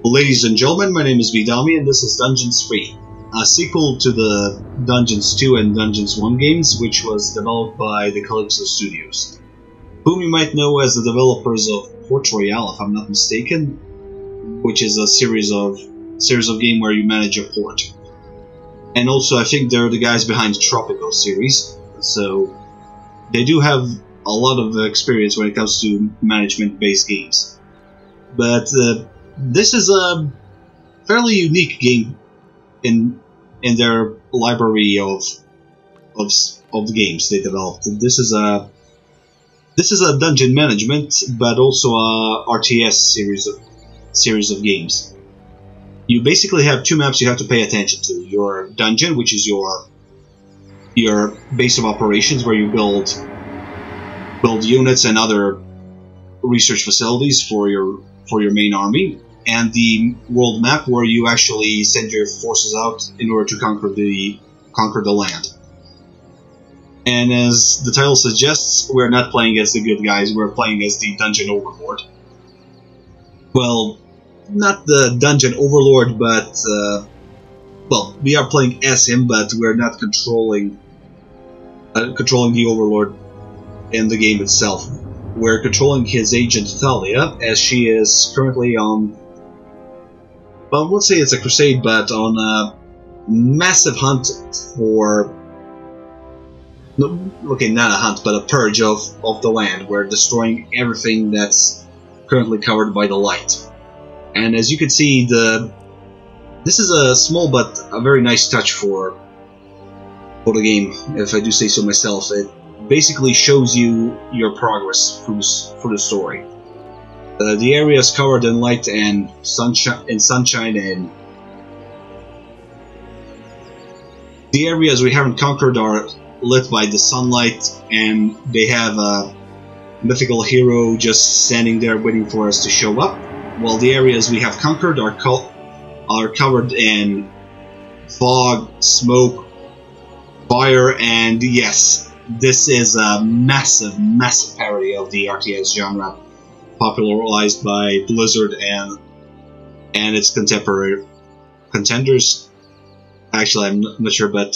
Ladies and gentlemen, my name is Vidami and this is Dungeons 3, a sequel to the Dungeons 2 and Dungeons 1 games, which was developed by the Calypso Studios, whom you might know as the developers of Port Royale, if I'm not mistaken, which is a series of game where you manage a port. And also, I think they're the guys behind the Tropico series, so they do have a lot of experience when it comes to management-based games. But this is a fairly unique game in their library of the games they developed. This is a dungeon management, but also a RTS series of games. You basically have two maps you have to pay attention to: your dungeon, which is your base of operations, where you build units and other research facilities for your main army, and the world map, where you actually send your forces out in order to conquer the land. And as the title suggests, we're not playing as the good guys, we're playing as the dungeon overlord. Well, not the dungeon overlord, but well, we are playing as him, but we're not controlling the overlord in the game itself. We're controlling his agent Thalia, as she is currently on, well, let's say it's a crusade, but on a massive hunt for, okay, not a hunt, but a purge of the land. We're destroying everything that's currently covered by the light. And as you can see, this is a small but a very nice touch for the game, if I do say so myself. It basically shows you your progress through the story. The area is covered in light and sunshine, and the areas we haven't conquered are lit by the sunlight, and they have a mythical hero just standing there waiting for us to show up, while the areas we have conquered are covered in fog, smoke, fire, and yes, this is a massive parody of the RTS genre, popularized by Blizzard and its contemporary contenders. Actually, I'm not sure, but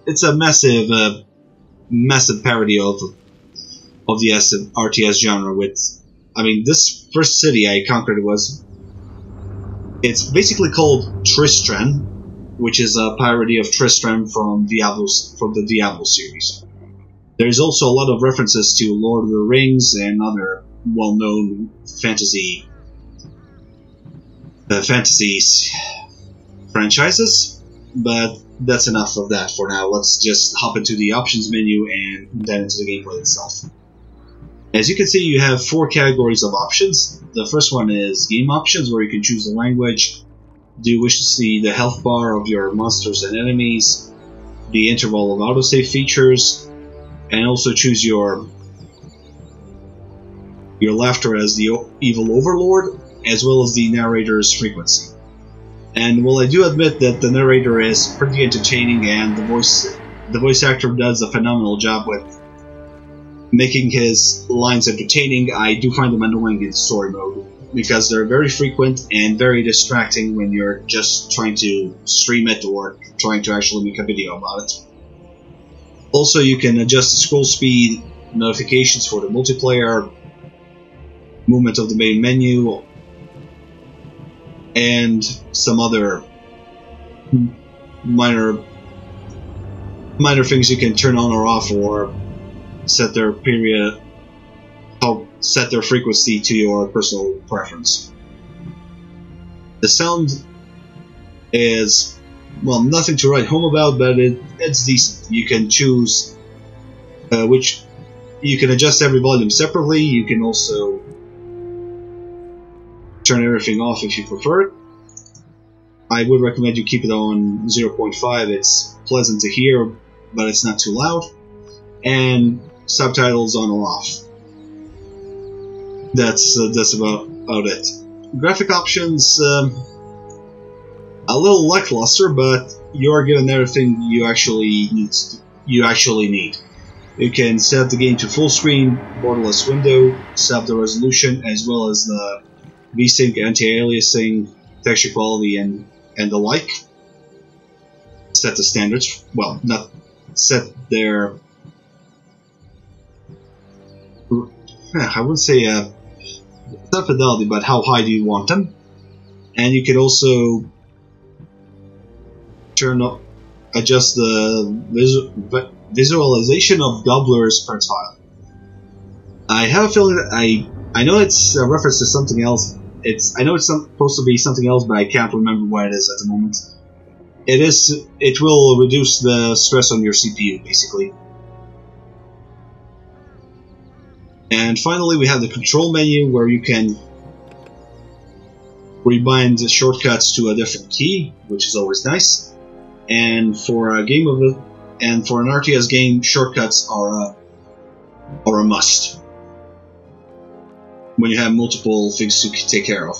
it's a massive parody of the RTS genre. With, I mean, this first city I conquered it's basically called Tristram, which is a parody of Tristram from the Diablo series. There's also a lot of references to Lord of the Rings and other well-known fantasy franchises, but that's enough of that for now. Let's just hop into the options menu and then into the gameplay itself. As you can see, you have 4 categories of options. The first one is game options, where you can choose the language. Do you wish to see the health bar of your monsters and enemies, the interval of autosave features, and also choose your laughter as the evil overlord, as well as the narrator's frequency. And while I do admit that the narrator is pretty entertaining and the voice actor does a phenomenal job with making his lines entertaining, I do find them annoying in story mode, because they're very frequent and very distracting when you're just trying to stream it or trying to actually make a video about it. Also, you can adjust the scroll speed, notifications for the multiplayer, movement of the main menu, and some other minor things you can turn on or off, or set their frequency to your personal preference. The sound is, well, nothing to write home about, but it's decent. You can choose you can adjust every volume separately. You can also turn everything off if you prefer. I would recommend you keep it on 0.5. It's pleasant to hear, but it's not too loud. And subtitles on or off. That's about it. Graphic options, a little lackluster, but you are given everything you actually need. You can set the game to full screen, borderless window, set the resolution, as well as the VSync, anti-aliasing, texture quality, and the like. Set the standards. Well, not set their. I wouldn't say not fidelity, but how high do you want them? And you could also adjust the visualization of gobblers per tile. I have a feeling that I know it's a reference to something else. I know it's supposed to be something else, but I can't remember what it is at the moment. It will reduce the stress on your CPU, basically. And finally, we have the control menu, where you can rebind the shortcuts to a different key, which is always nice. And for an RTS game, shortcuts are a must when you have multiple things to take care of.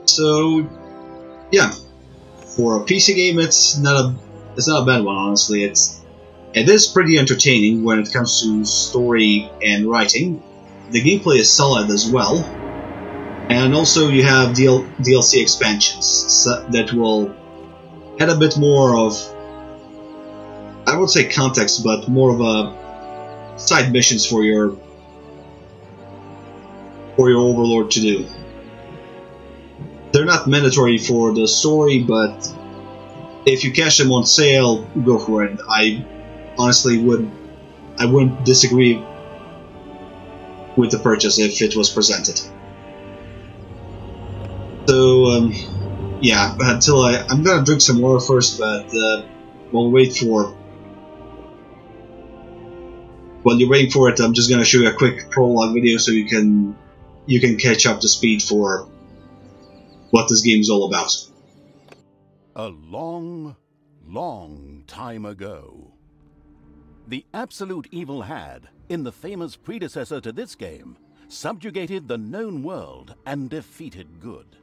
So, yeah, for a PC game, it's not a bad one, honestly. It is pretty entertaining when it comes to story and writing. The gameplay is solid as well. And also you have DLC expansions that will add a bit more of, I would say context, but more of a side missions for your overlord to do. They're not mandatory for the story, but if you catch them on sale, go for it. I honestly wouldn't disagree with the purchase if it was presented. So, yeah, I'm gonna drink some water first, but while you're waiting for it, I'm just gonna show you a quick prologue video so you can catch up to speed for what this game is all about. A long, long time ago, the absolute evil had, in the famous predecessor to this game, subjugated the known world and defeated good.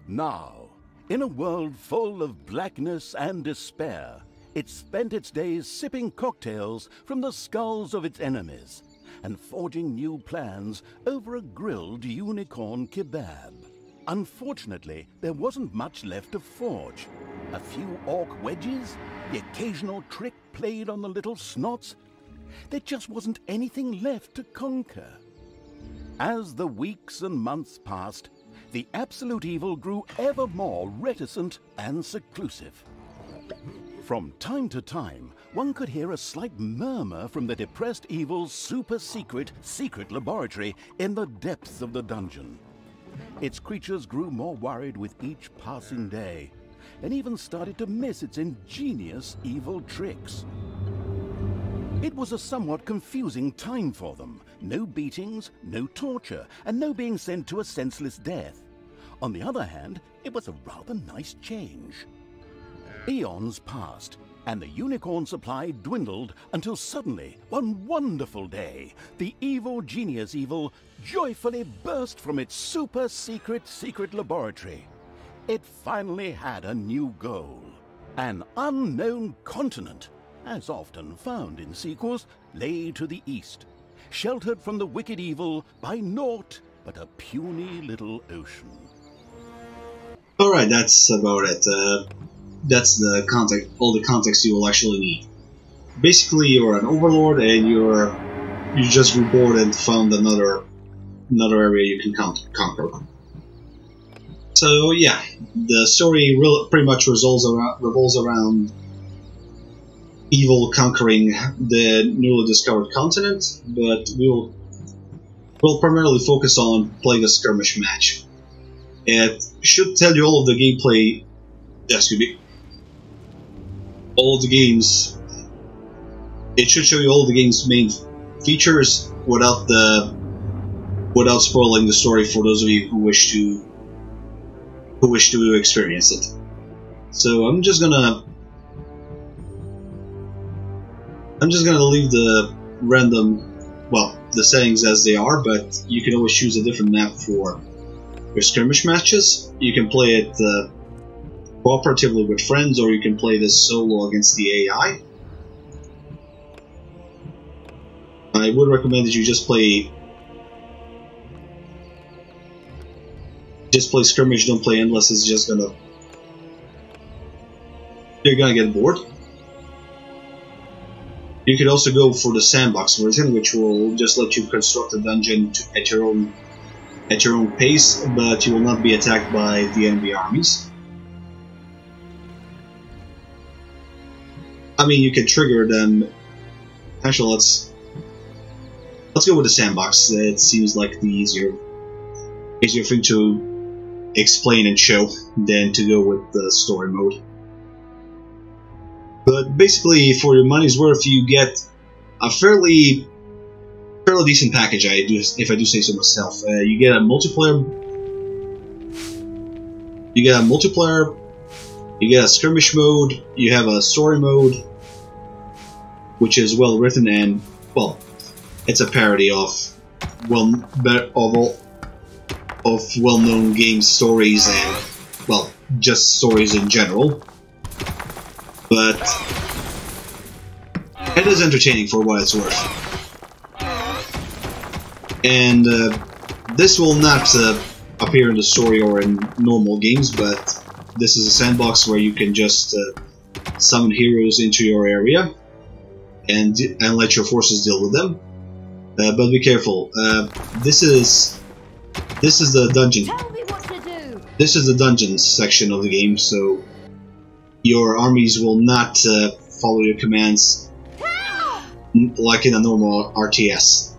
Now, in a world full of blackness and despair, it spent its days sipping cocktails from the skulls of its enemies and forging new plans over a grilled unicorn kebab. Unfortunately, there wasn't much left to forge. A few orc wedges, the occasional trick played on the little snots. There just wasn't anything left to conquer. As the weeks and months passed, the absolute evil grew ever more reticent and seclusive. From time to time, one could hear a slight murmur from the depressed evil's super-secret laboratory in the depths of the dungeon. Its creatures grew more worried with each passing day, and even started to miss its ingenious evil tricks. It was a somewhat confusing time for them. No beatings, no torture, and no being sent to a senseless death. On the other hand, it was a rather nice change. Eons passed, and the unicorn supply dwindled until suddenly, one wonderful day, the evil genius evil joyfully burst from its super-secret laboratory. It finally had a new goal. An unknown continent, as often found in sequels, lay to the east, sheltered from the wicked evil by naught but a puny little ocean. Alright, that's about it. That's the context, all the context you will actually need. Basically, you're an overlord and you just reborn and found another area you can conquer. So yeah, the story pretty much revolves around evil conquering the newly discovered continent, but we'll primarily focus on playing a skirmish match. It should tell you all of the gameplay. Excuse me. All the games. It should show you all the game's main features without spoiling the story for those of you who wish to experience it. So I'm just gonna leave the the settings as they are, but you can always choose a different map for your skirmish matches. You can play it cooperatively with friends, or you can play this solo against the AI. I would recommend that you just play Just play skirmish, don't play endless, it's just gonna... You're gonna get bored. You could also go for the sandbox version, which will just let you construct a dungeon at your own pace, but you will not be attacked by the enemy armies. I mean, you can trigger them. Actually, let's go with the sandbox. It seems like the easier thing to explain and show than to go with the story mode. But basically, for your money's worth, you get a fairly decent package. If I do say so myself. You get a multiplayer. You get a skirmish mode. You have a story mode, which is well written and well, it's a parody of well-known game stories and well, just stories in general. But it is entertaining for what it's worth. And this will not appear in the story or in normal games, but this is a sandbox where you can just summon heroes into your area and let your forces deal with them. But be careful. This is the dungeon. Tell me what to do. This is the dungeons section of the game, so your armies will not follow your commands like in a normal RTS.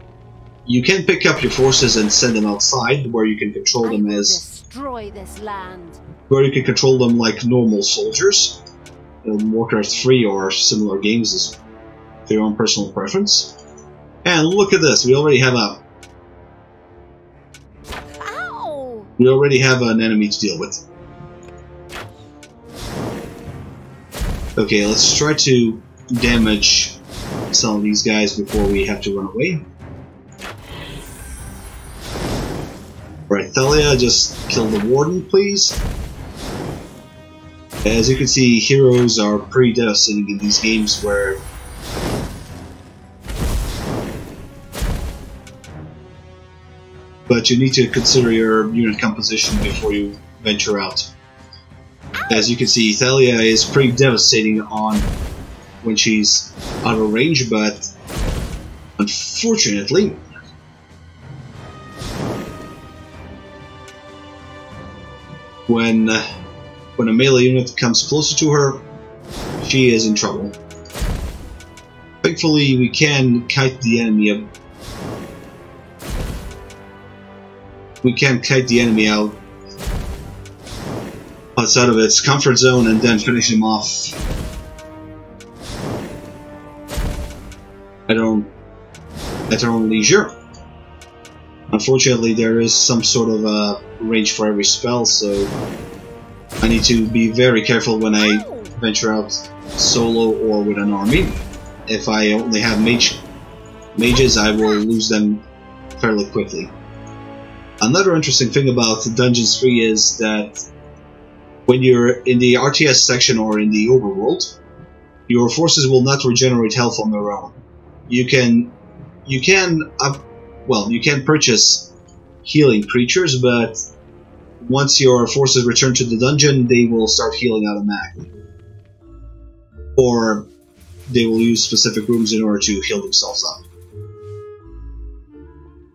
You can pick up your forces and send them outside, where you can control them destroy this land. Where you can control them like normal soldiers. Warcraft 3 or similar games is their own personal preference. And look at this, we already have an enemy to deal with. Okay, let's try to damage some of these guys before we have to run away. Alright, Thalia, just kill the warden, please. As you can see, heroes are pretty devastating in these games where but you need to consider your unit composition before you venture out. As you can see, Thalia is pretty devastating on when she's out of range, but unfortunately, when a melee unit comes closer to her, she is in trouble. Thankfully, we can kite the enemy up. We can kite the enemy out outside of its comfort zone and then finish him off at our own leisure. Unfortunately, there is some sort of a range for every spell, so I need to be very careful when I venture out solo or with an army. If I only have mages, I will lose them fairly quickly. Another interesting thing about Dungeons 3 is that when you're in the RTS section or in the overworld, your forces will not regenerate health on their own. You can purchase healing creatures, but once your forces return to the dungeon, they will start healing automatically. Or they will use specific rooms in order to heal themselves up.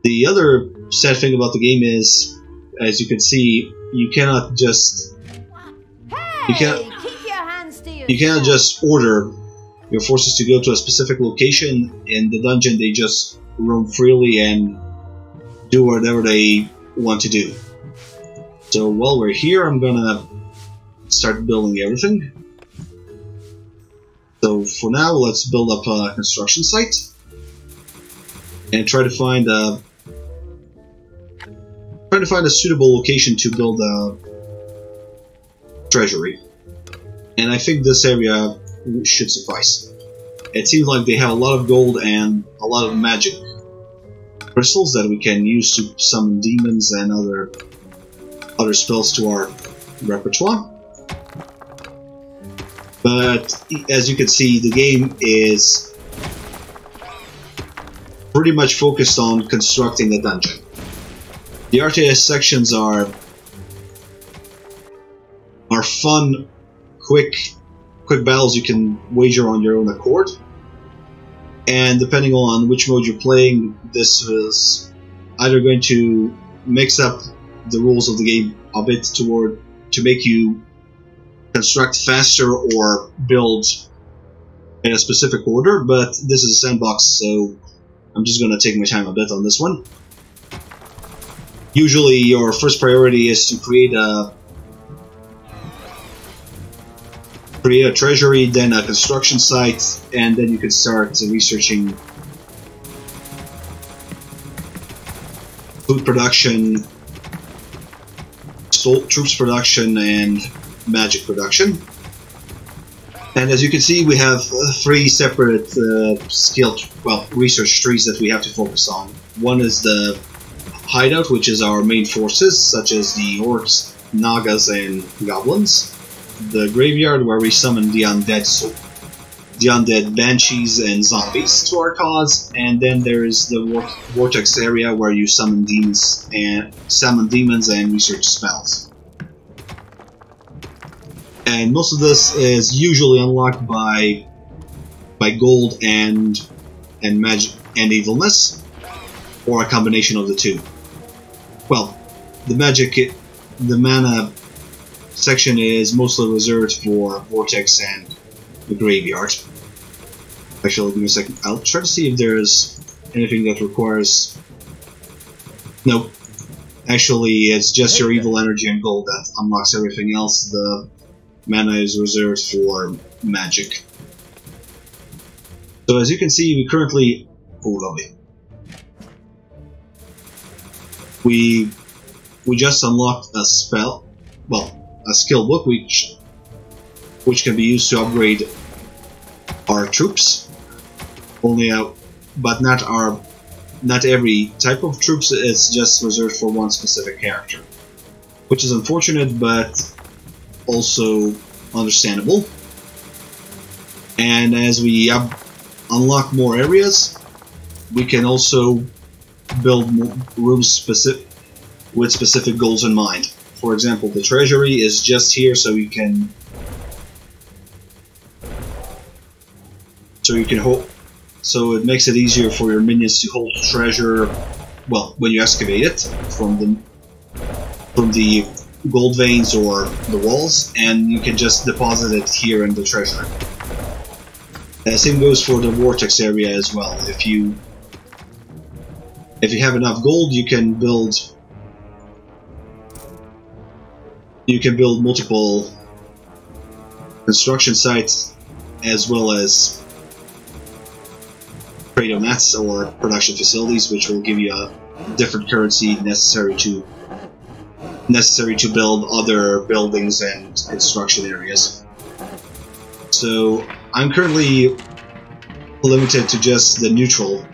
The other sad thing about the game is, as you can see, you cannot just order your forces to go to a specific location in the dungeon. They just roam freely and do whatever they want to do. So while we're here, I'm gonna start building everything. So for now, let's build up a construction site and try to find a suitable location to build a treasury. And I think this area should suffice. It seems like they have a lot of gold and a lot of magic crystals that we can use to summon demons and other spells to our repertoire. But as you can see, the game is pretty much focused on constructing a dungeon. The RTS sections are are fun, quick battles you can wager on your own accord. And depending on which mode you're playing, this is either going to mix up the rules of the game a bit to make you construct faster or build in a specific order, but this is a sandbox, so I'm just going to take my time a bit on this one. Usually your first priority is to create a treasury, then a construction site, and then you can start researching food production, troops production, and magic production. And as you can see, we have 3 separate research trees that we have to focus on. One is the hideout, which is our main forces, such as the orcs, nagas, and goblins. The graveyard, where we summon the undead banshees and zombies to our cause, and then there is the vortex area, where you summon demons and research spells. And most of this is usually unlocked by gold and magic and evilness, or a combination of the two. Well, the mana section is mostly reserved for vortex and the graveyard. Actually, give me a second. I'll try to see if there's anything that requires. Nope. Actually, it's just your evil energy and gold that unlocks everything else. The mana is reserved for magic. So as you can see, we currently... Oh, lovely. We just unlocked a spell, well, a skill book which can be used to upgrade our troops. But not every type of troops. It's just reserved for one specific character, which is unfortunate, but also understandable. And as we unlock more areas, we can also build more rooms with specific goals in mind. For example, the treasury is just here, so you can hold. So it makes it easier for your minions to hold treasure. Well, when you excavate it from the gold veins or the walls, and you can just deposit it here in the treasury. The same goes for the vortex area as well. If you have enough gold, you can build multiple construction sites, as well as mats or production facilities, which will give you a different currency necessary to build other buildings and construction areas. So I'm currently limited to just the neutral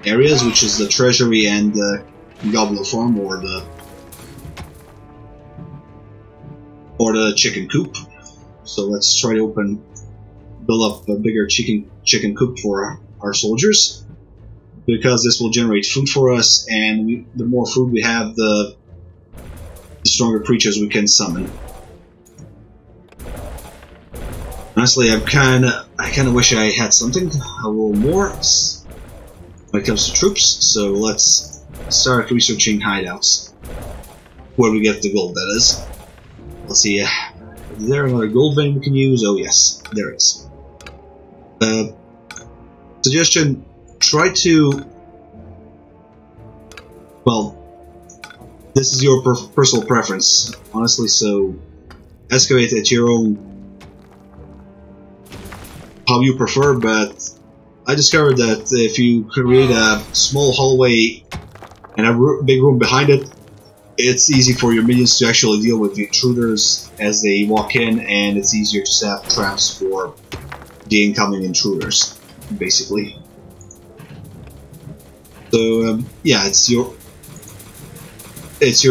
areas, which is the treasury and the goblin farm, or the chicken coop. So let's try to build up a bigger chicken coop for our soldiers, because this will generate food for us, and the more food we have, the stronger creatures we can summon. Honestly, I kind of wish I had something a little more when it comes to troops. So let's start researching hideouts, where we get the gold, that is. Let's see, is there another gold vein we can use? Oh yes, there is. Suggestion, try to... Well, this is your personal preference, honestly, so excavate at your own... how you prefer, but I discovered that if you create a small hallway and a big room behind it, it's easy for your minions to actually deal with the intruders as they walk in, and it's easier to set up traps for the incoming intruders, basically. So yeah, it's your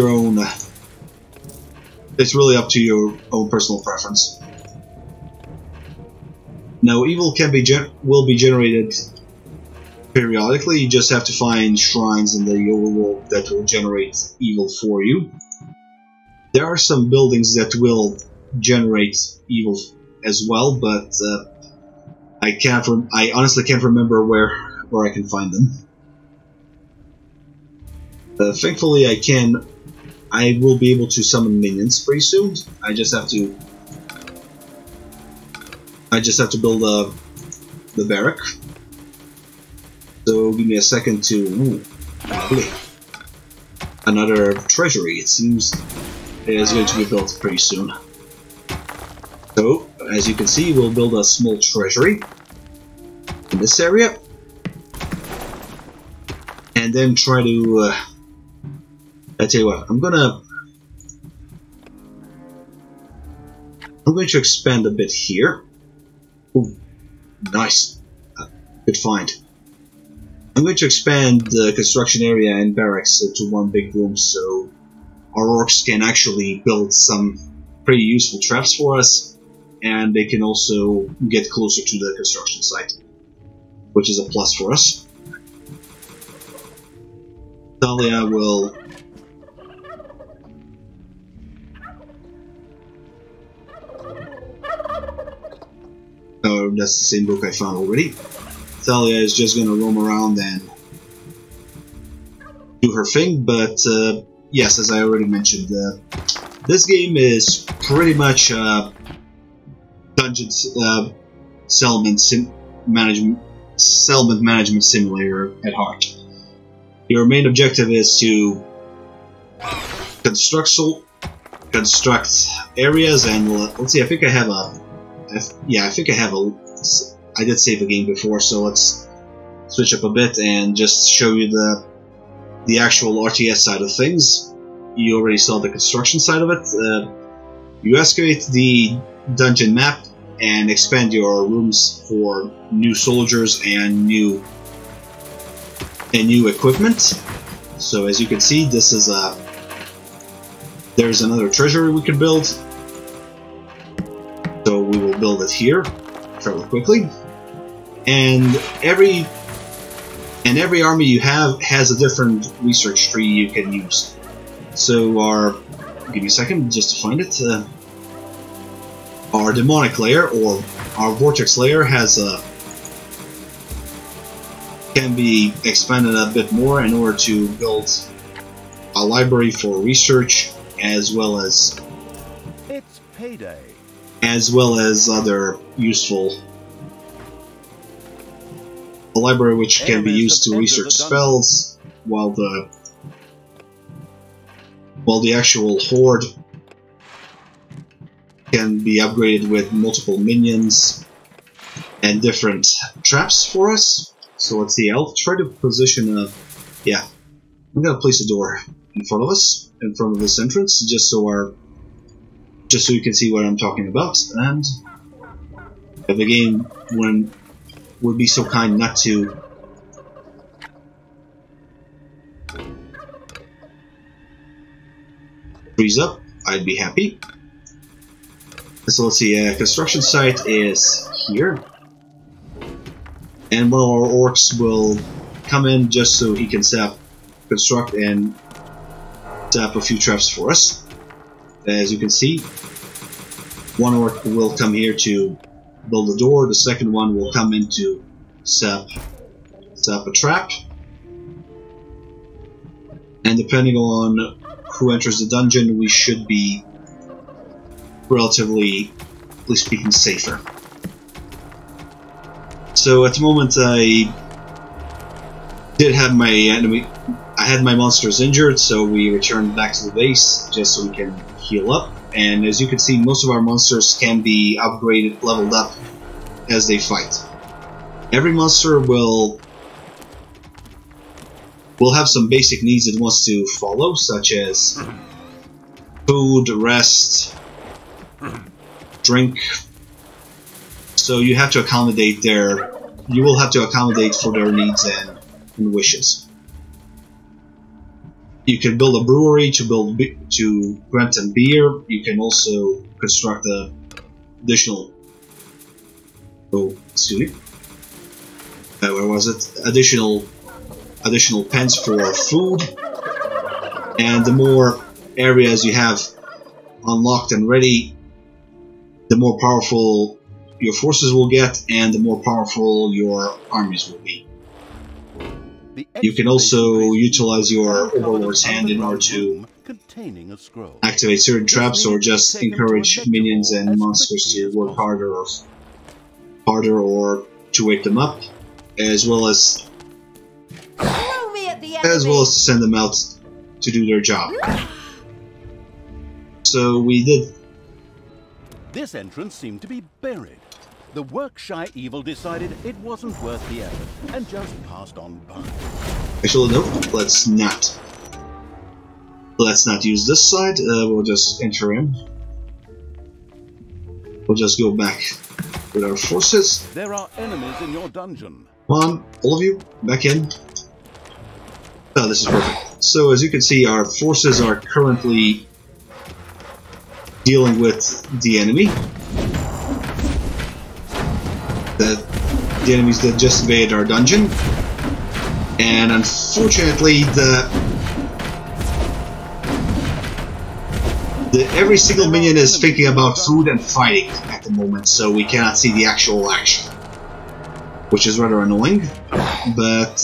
own. It's really up to your own personal preference. Now, evil will be generated periodically. You just have to find shrines in the overworld that will generate evil for you. There are some buildings that will generate evil as well, but I honestly can't remember where I can find them. Thankfully, I will be able to summon minions pretty soon. I just have to build the barrack. So give me a second to another treasury. It seems it is going to be built pretty soon. So as you can see, we'll build a small treasury in this area, and then try to. I tell you what, I'm going to expand a bit here. Ooh, nice. Good find. I'm going to expand the construction area and barracks to one big room, so our orcs can actually build some pretty useful traps for us, and they can also get closer to the construction site, which is a plus for us. Thalia will... Oh, that's the same book I found already. Thalia is just going to roam around and do her thing, but yes, as I already mentioned, this game is pretty much Dungeons settlement management simulator at heart. Your main objective is to construct areas, and let's see. I think I have a. Yeah, I think I have a. I did save a game before, so let's switch up a bit and just show you the actual RTS side of things. You already saw the construction side of it. You excavate the dungeon map and expand your rooms for new soldiers and new equipment. So as you can see, this is there's another treasury we can build. So we will build it here, fairly quickly. And every army you have has a different research tree you can use. So give me a second just to find it. Our demonic layer or our vortex layer can be expanded a bit more in order to build a library for research, as well as it's payday, as well as other useful. A library which can be used to research spells, while the actual horde can be upgraded with multiple minions and different traps for us. So let's see, I'll try to position a... Yeah, I'm gonna place a door in front of us, in front of this entrance, just so you can see what I'm talking about. And if the game would be so kind not to freeze up, I'd be happy. So let's see, construction site is here, and one of our orcs will come in just so he can construct and set up a few traps for us. As you can see, one orc will come here to build a door, the second one will come in to set up a trap, and depending on who enters the dungeon, we should be relatively speaking safer. So at the moment I had my monsters injured, so we returned back to the base just so we can heal up. And as you can see, most of our monsters can be upgraded, leveled up as they fight. Every monster will have some basic needs it wants to follow, such as food, rest, drink. So you have to accommodate you will have to accommodate for their needs and wishes. You can build a brewery to grant them beer. You can also construct additional. Oh, excuse me. Where was it? Additional pens for food, and the more areas you have unlocked and ready, the more powerful your forces will get, and the more powerful your armies will be. You can also utilize your Overlord's Hand in order to activate certain traps or just encourage minions and monsters to work harder or to wake them up, as well as to send them out to do their job. So we did. This entrance seemed to be buried. The work-shy evil decided it wasn't worth the effort and just passed on by. Actually, no. Let's not use this side. We'll just enter in. We'll just go back with our forces. There are enemies in your dungeon. Come on, all of you, back in. Oh, this is perfect. So, as you can see, our forces are currently dealing with the enemy. The enemies that just invaded our dungeon. And unfortunately, every single minion is thinking about food and fighting at the moment, so we cannot see the actual action, which is rather annoying. But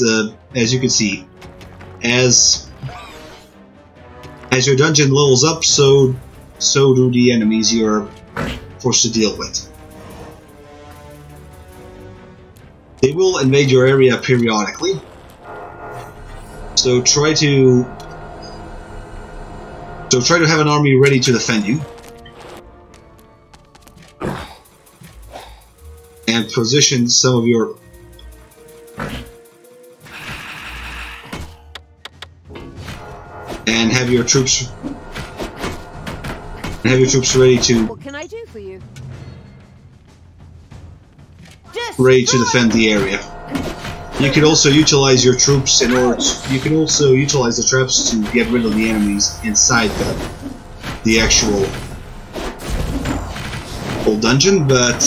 as you can see, as your dungeon levels up, so do the enemies you're forced to deal with. They will invade your area periodically, so try to have an army ready to defend you, and position some of your and have your troops ready to. What can I do for you? Ready to defend the area. You can also utilize your troops in order to, you can also utilize the traps to get rid of the enemies inside the actual old dungeon, but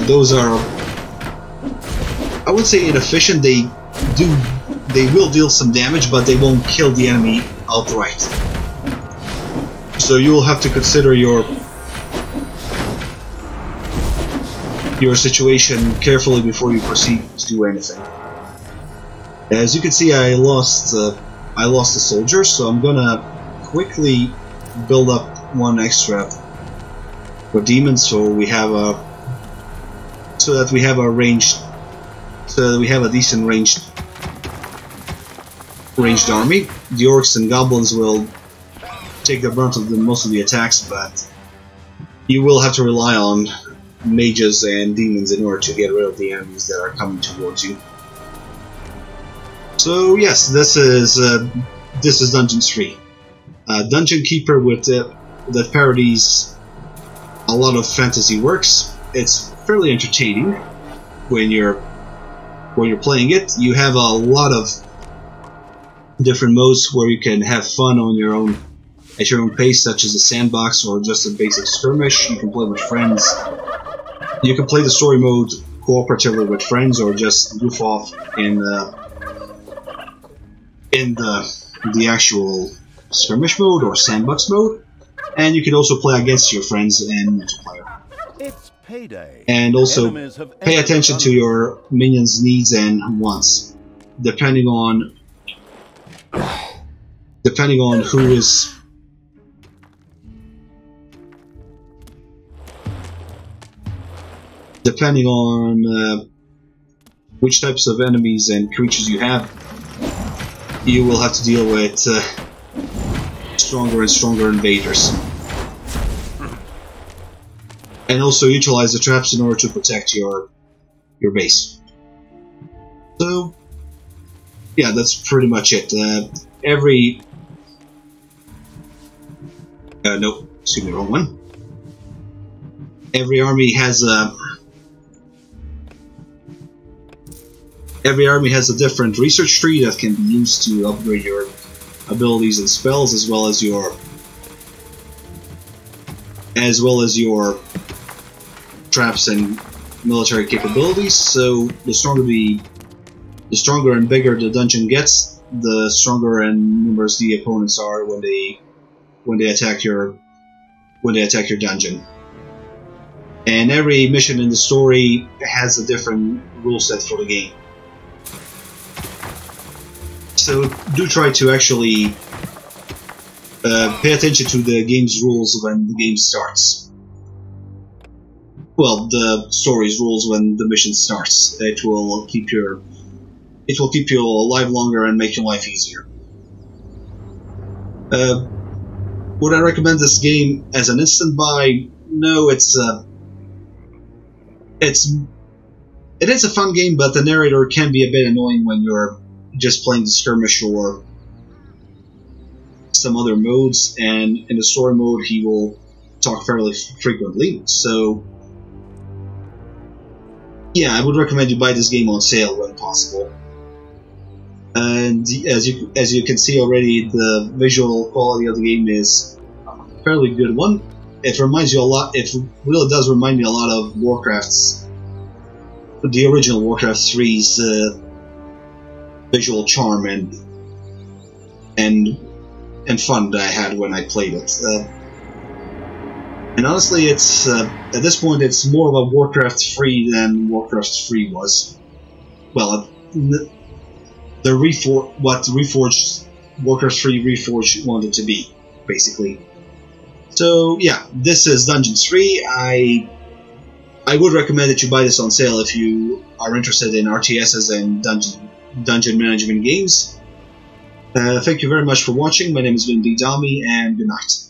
those are, I would say, inefficient. They will deal some damage, but they won't kill the enemy outright. So you will have to consider your situation carefully before you proceed to do anything. As you can see, I lost a soldier, so I'm gonna quickly build up one extra for demons, so that we have a decent ranged army. The orcs and goblins will take the brunt of most of the attacks, but you will have to rely on mages and demons in order to get rid of the enemies that are coming towards you. So yes, this is Dungeons 3, Dungeon Keeper that parodies a lot of fantasy works. It's fairly entertaining when you're playing it. You have a lot of different modes where you can have fun on your own at your own pace, such as a sandbox or just a basic skirmish. You can play with friends. You can play the story mode cooperatively with friends, or just goof off in the actual skirmish mode or sandbox mode. And you can also play against your friends in multiplayer. It's payday. And also pay attention to your minions' needs and wants, depending on who is. Depending on which types of enemies and creatures you have, you will have to deal with stronger and stronger invaders. And also utilize the traps in order to protect your base. So, yeah, that's pretty much it. Nope, excuse me, wrong one. Every army has a different research tree that can be used to upgrade your abilities and spells, as well as your traps and military capabilities. So the stronger and bigger the dungeon gets, the stronger and numerous the opponents are when they attack your dungeon. and every mission in the story has a different rule set for the game. So do try to actually pay attention to the game's rules when the game starts. Well, the story's rules when the mission starts. It will keep you alive longer and make your life easier. Would I recommend this game as an instant buy? No, it is a fun game, but the narrator can be a bit annoying when you're just playing the skirmish or some other modes, and in the story mode he will talk fairly frequently. So yeah, I would recommend you buy this game on sale when possible. And as you can see already, the visual quality of the game is a fairly good one. It reminds you a lot. It really does remind me a lot of the original Warcraft 3's visual charm and fun that I had when I played it. And honestly, it's at this point it's more of a Warcraft 3 than Warcraft 3 was. Well, what Warcraft 3 Reforged wanted to be, basically. So yeah, this is Dungeons 3. I would recommend that you buy this on sale if you are interested in RTSs and dungeon management games. Thank you very much for watching. My name is Vin Dami, and good night.